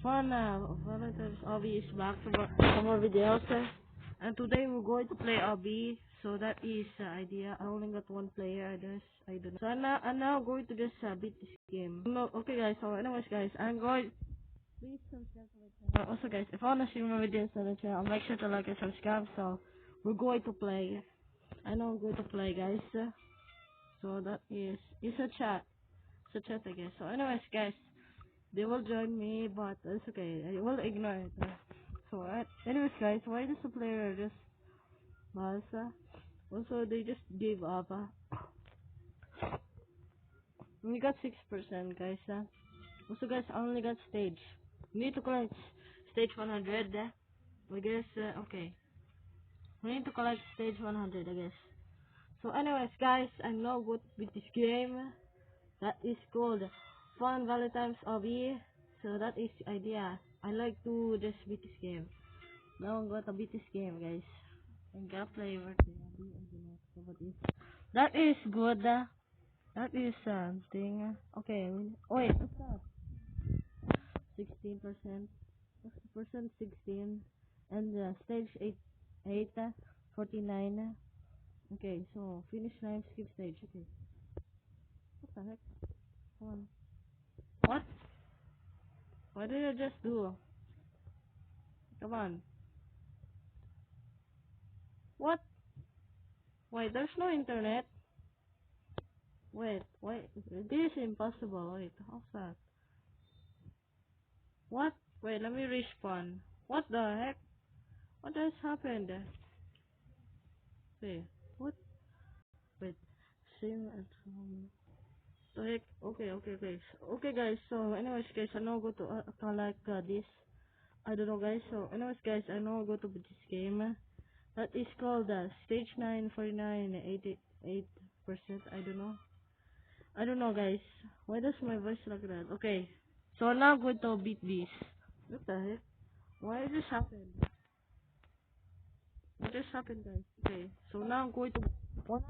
fun Valentine's Obby is back for more videos. And today we're going to play Obby. So that is the idea. I only got one player. I don't know. So I'm now going to just beat this game. No, okay guys. So anyways guys, I'm going. Please subscribe to my channel. Also guys, if you wanna see more videos on the channel, make sure to like and subscribe. So we're going to play. I know we're going to play guys. So that is it's a chat. It's a chat I guess. So anyways guys. They will join me, but it's okay. I will ignore it. So, anyways, guys, why does the player just pass? Also, they just gave up. We got 6%, guys. Also, guys, I only got stage. We need to collect stage 100. I guess, okay. We need to collect stage 100, I guess. So, anyways, guys, I'm now good with this game. That is called Fun Valentine's Obby. So that is the idea. I like to just beat this game. Now I'm gonna beat this game, guys. I'm gonna play with the Obby. I don't know what is. That is good. That is something. Okay. Wait. What's that? 16%. 16. And stage 8. 49. Okay. So finish line. Skip stage. Okay. What the heck? Come on. What? What did I just do? Come on. What? Wait, there's no internet. Wait. This is impossible. Wait, how's that? What? Wait, let me respawn. What the heck? What has happened? Wait, what? Wait, same at home. The heck? Okay, guys. So, anyways, guys, I now go to collect this. I don't know, guys. So, anyways, guys, I now go to this game. That is called Stage 9 49 88%. I don't know, guys. Why does my voice like that? Okay. So now I'm going to beat this. What the heck? Why did this happen? What just happened, guys? Okay. So now I'm going to 100%.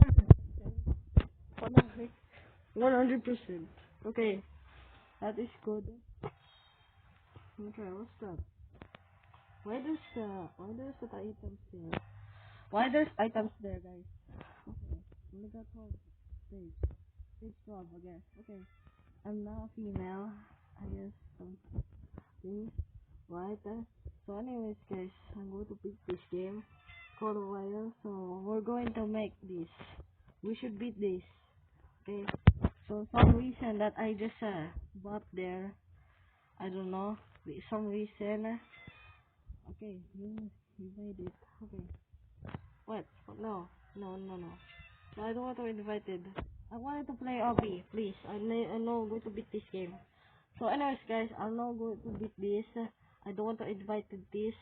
100%. Okay. That is good. Okay, what's that? Why there's the items there? Why there's items there, guys? Okay. Only got 12 stage. Stage 12, I guess. Okay. I'm now female. I guess something. Right? So anyways guys, I'm going to beat this game called Royal. So we're going to make this. We should beat this. Okay. So some reason that I just bought there. I don't know. Some reason. Okay, you made it. Okay. What? No. No, I don't want to invite it. I wanted to play Obby, please. I know I'm going to beat this game. So anyways guys, I'm not going to beat this. I don't want to invite this.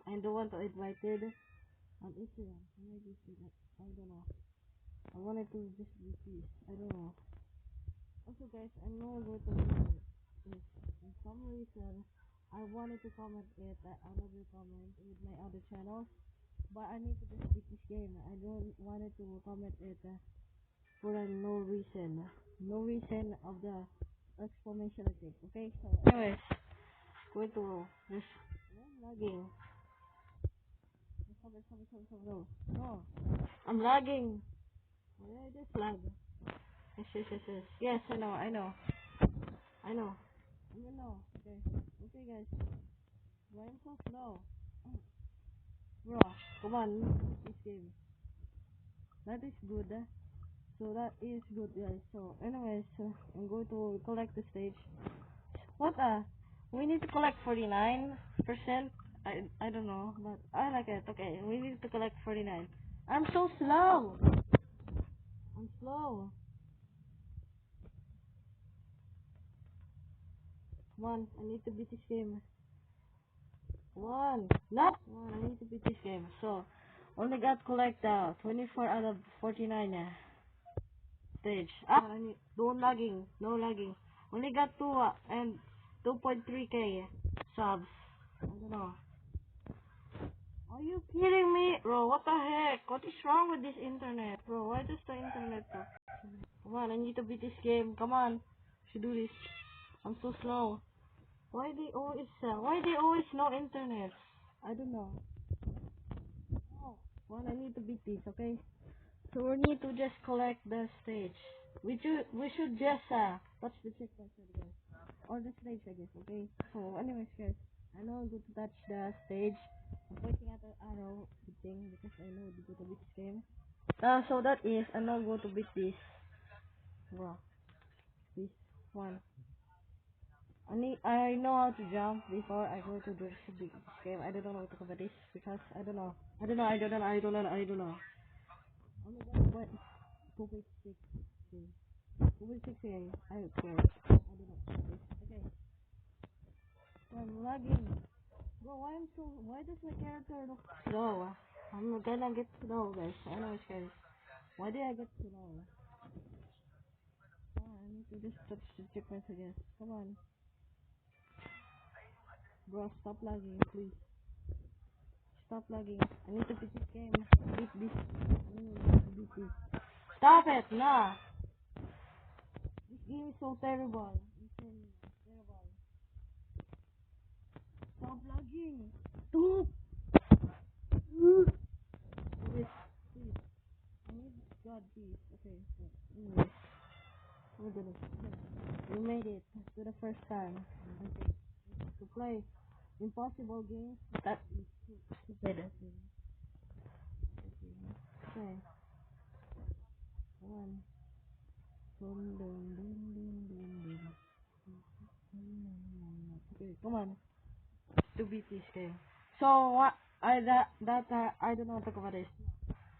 I don't want to invite it. On Instagram. I don't know. I wanted to just beat this. I don't know. Also guys, I know I'm going to beat this. For some reason, I wanted to comment it. Another comment with my other channels. But I need to just beat this game. I don't wanted to comment it for no reason. No reason of the exclamation mark. Okay, so anyways, going to this lagging. No, I'm lagging. Why I just lag? Yes. Yes, I know. I know. Okay. Okay, guys. Why am so slow? Bro, come on. This game. That is good. So that is good, guys. So, anyways, I'm going to collect the stage. What? We need to collect 49%. I don't know, but I like it. Okay, we need to collect 49. I'm so slow. I'm slow. Come on, I need to beat this game. Not one. I need to beat this game. So, only got collect 24 out of 49 stage. No lagging. Only got 2 and 2.3k subs. I don't know. Are you kidding me? Bro, what the heck? What is wrong with this internet? Bro, why does the internet talk? Come on, I need to beat this game. Come on. Should do this. I'm so slow. Why they always no internet? I don't know. Oh, well, I need to beat this, okay? So we need to just collect the stage. We should just touch the checkpoint, guys, or the stage, I guess, okay? So anyways, guys, I know I'm going to touch the stage. I'm pointing at the arrow thing because I know I'm going to beat this game. So that is I'm not going to beat this. Wow, this one. I know how to jump before I go to this big game. I don't know how to cover this because I don't know. I don't know. I don't know. I don't know. I don't know. Oh my god, what? 2.6. Okay. 2.6 again. I score. I don't know. Okay. So I'm lagging. Bro, why does my character look slow? I'm gonna get slow, guys. I know, guys. Why did I get slow? Oh, I need to just touch the checkpoints again. Come on. Bro, stop lagging, please. Stop lagging. I need to beat this game. Beat this. Beat this. Stop it! Nah! This game is so terrible. It's terrible. Stop lagging! Stop! Please, please. I need God, please. Okay, so, anyways. We're gonna we made it to the first time. Okay. To play impossible games. That is stupid. Okay. One. Boom, boom, boom, boom, boom, boom. Okay, come on. To beat this game. So what? I don't know what to cover this.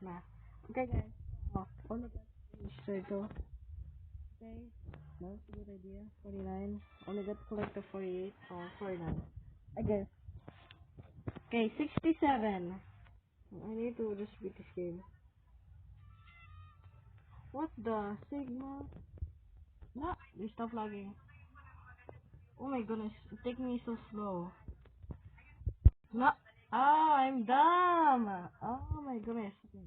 Nah. Okay, guys. Only got circle. Okay. No, it's a good idea. 49. Only got collector 48 or 49. I guess. Okay, 67. I need to just beat this game. What the Sigma? No, they stop lagging. Oh my goodness, it takes me so slow. No. Oh, I'm dumb. Oh my goodness. Okay.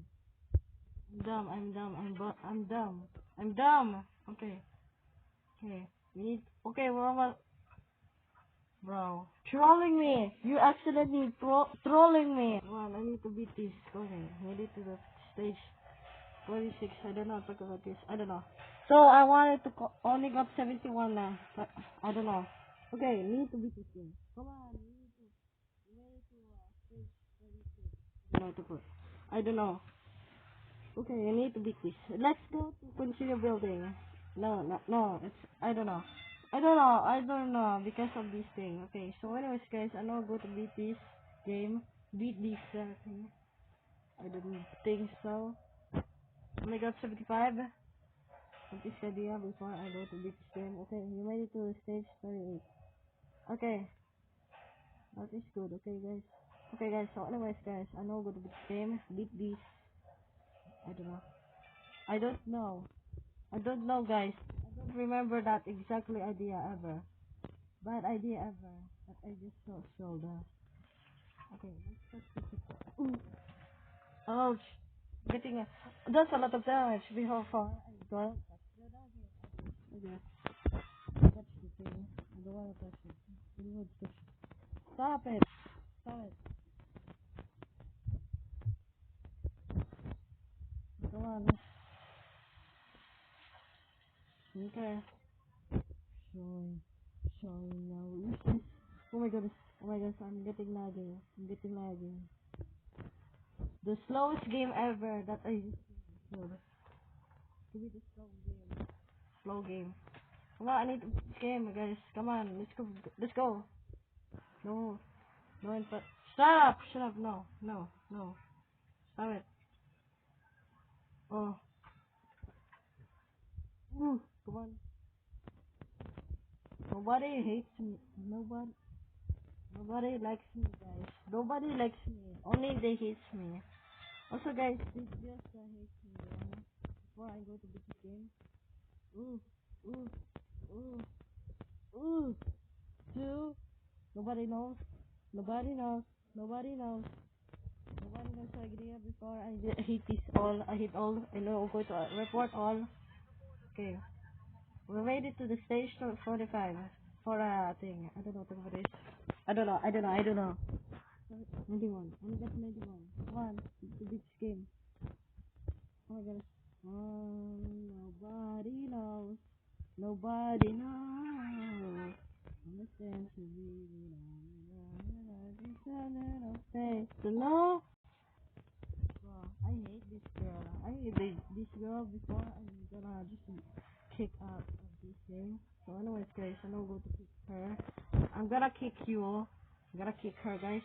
I'm dumb. I'm dumb. I'm dumb. I'm dumb. Okay. Okay. We need. Okay, we're almost. Bro, trolling me. You accidentally trolling me. Well, I need to beat this. Okay, we need to the stage 46. I don't know. Talk about this. I don't know. So I wanted to only got 71 now. But I don't know. Okay, we need to beat this game. Come on. We need to stage 46. I don't know what to put. I don't know. Okay, I need to beat this. Let's go to continue building. No, no, no. It's I don't know. I don't know because of this thing. Okay, so anyways, guys, I know I'm going to beat this game. Beat this thing. I don't think so. Oh my god, 75. What is the idea before I go to beat this game? Okay, you made it to stage 38. Okay, that is good. Okay, guys. Okay, guys. So anyways, guys, I know I'm going to beat this game. Beat this. I don't know. I don't know. I don't know, guys. I don't remember that exactly idea ever. Bad idea ever. But I just saw that. Okay, let's touch the Ooh. Ouch. Getting a that's a lot of damage before I don't touch the damage. Okay. Touch the thing. I don't wanna touch it. I don't wanna touch it. Stop it. Stop it. Come on. Okay. Showing. Showing now. Oh my goodness. Oh my goodness. I'm getting lagging. I'm getting lagging. The slowest game ever that I used to play. To be the slow game. Slow game. Come on, I need this game, guys. Come on, let's go. Let's go. No, no, stop! Shut up! No, no, no. Stop it. Oh, ooh, come on. Nobody hates me. Nobody likes me, guys. Nobody likes me. Only they hate me. Also, guys, they just hate me. Before I go to beat the game. Ooh, ooh, ooh, ooh. Two. Nobody knows. Nobody knows. Nobody knows. Nobody knows the idea before I hit this all. I hit all. I know I'm going to report all. Okay. We made it to the stage 45. for a thing. I don't know what it is. I don't know. 91. Only got 91. One. It's a big game. Oh my goodness. Nobody knows. Nobody knows. Understand to really know. Say to know. Wow, I hate this girl. I hate this girl before. I'm gonna just kick out of this game. So anyways guys, I'm not going to kick her. I'm gonna kick you. I'm gonna kick her guys.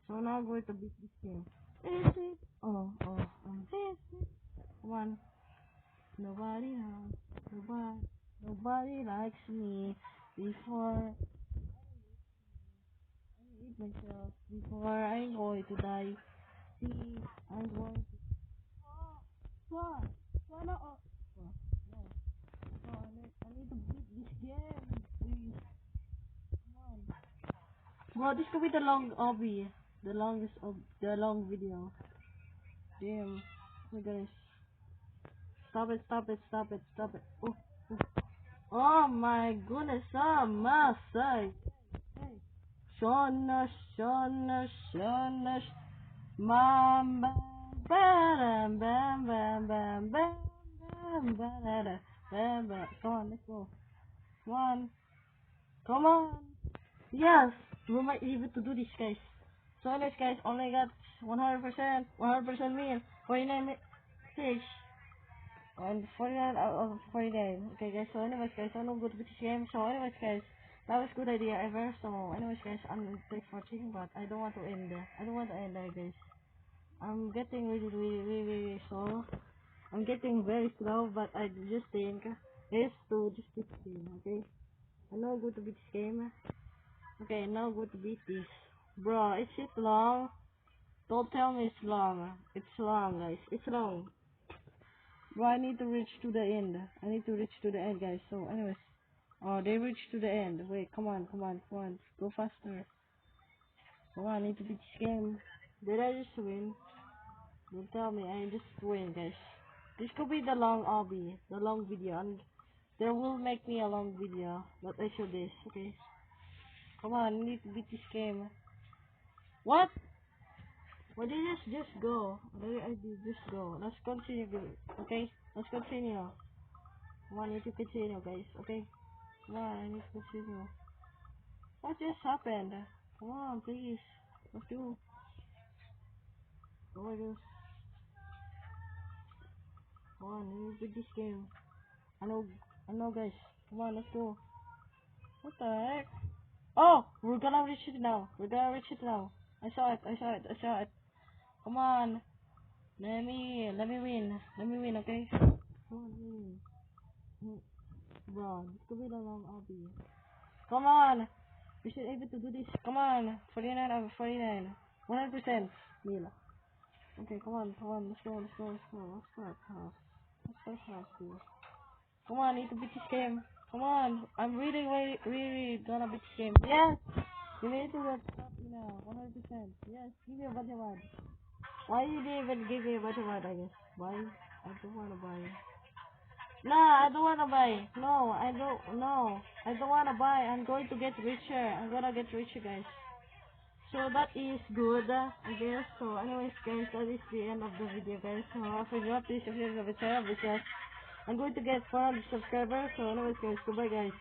So now I'm going to beat this game. Come on. Nobody knows. Nobody likes me before I hate myself. Before I'm going to die. See, I'm going to. What? What? No. No. I need to beat this game. Please. Come on. Bro, this could be the long obby. The longest of the long video. Damn. Oh my goodness. Stop it. Oh. Oh my goodness. Oh my side. Hey. Shona. Bam, bam, bam, bam, bam, bam, bam, bam, bam, bam. Come on, let's go. Come on. Yes, we might be able to do this, guys. So anyways, guys, only got 100% meal, 49 fish, and 49 out of 49. Okay, guys, so anyways, guys, I'm not good with this game. So anyways, guys, that was good idea ever. So anyways, guys, thanks for watching, but I don't want to end there. I don't want to end there, guys. I'm getting really slow. I'm getting very slow, but I just think it's to just this game, okay? I'm not going to beat this game. Okay, now going to beat this. Bro, is it long? Don't tell me it's long. It's long, guys. It's long. Bro, I need to reach to the end. Guys. So, anyways. Oh, they reached to the end. Wait, come on. Go faster. Come on, I need to beat this game. Did I just win? Don't tell me I just win, guys. This could be the long obby, the long video, and they will make me a long video. But I show this, okay? Come on, I need to beat this game. What? Why did I just go? I did just go. Let's continue, okay? Let's continue. Come on, I need to continue, guys, okay? Come on, I need to continue. What just happened? Come on, please. Let's do. Oh my gosh. Come on, I need to beat this game. I know, guys. Come on, let's go. What the heck? Oh, we're gonna reach it now. I saw it. Come on. Let me win, okay? Come on, win. Bro, this could be the long obby. Come on. We should able to do this. Come on. 49 out of 49. 100% meal. Okay, come on. Let's go. Let's start house, dude. Come on, I need to beat this game. Come on. I'm really gonna beat this game. Yes. You need to get stop me now. 100%. Yes, give me a better one. Why you didn't even give me a better one, I guess? Why? I don't wanna buy. Nah, I don't wanna buy. No, I don't. No, I don't wanna buy. I'm going to get richer. I'm gonna get richer, guys. So that is good, I guess. So anyways, guys, that is the end of the video, guys. So if you drop this, if you have a channel, because I'm going to get 400 subscribers. So anyways, guys, goodbye, guys.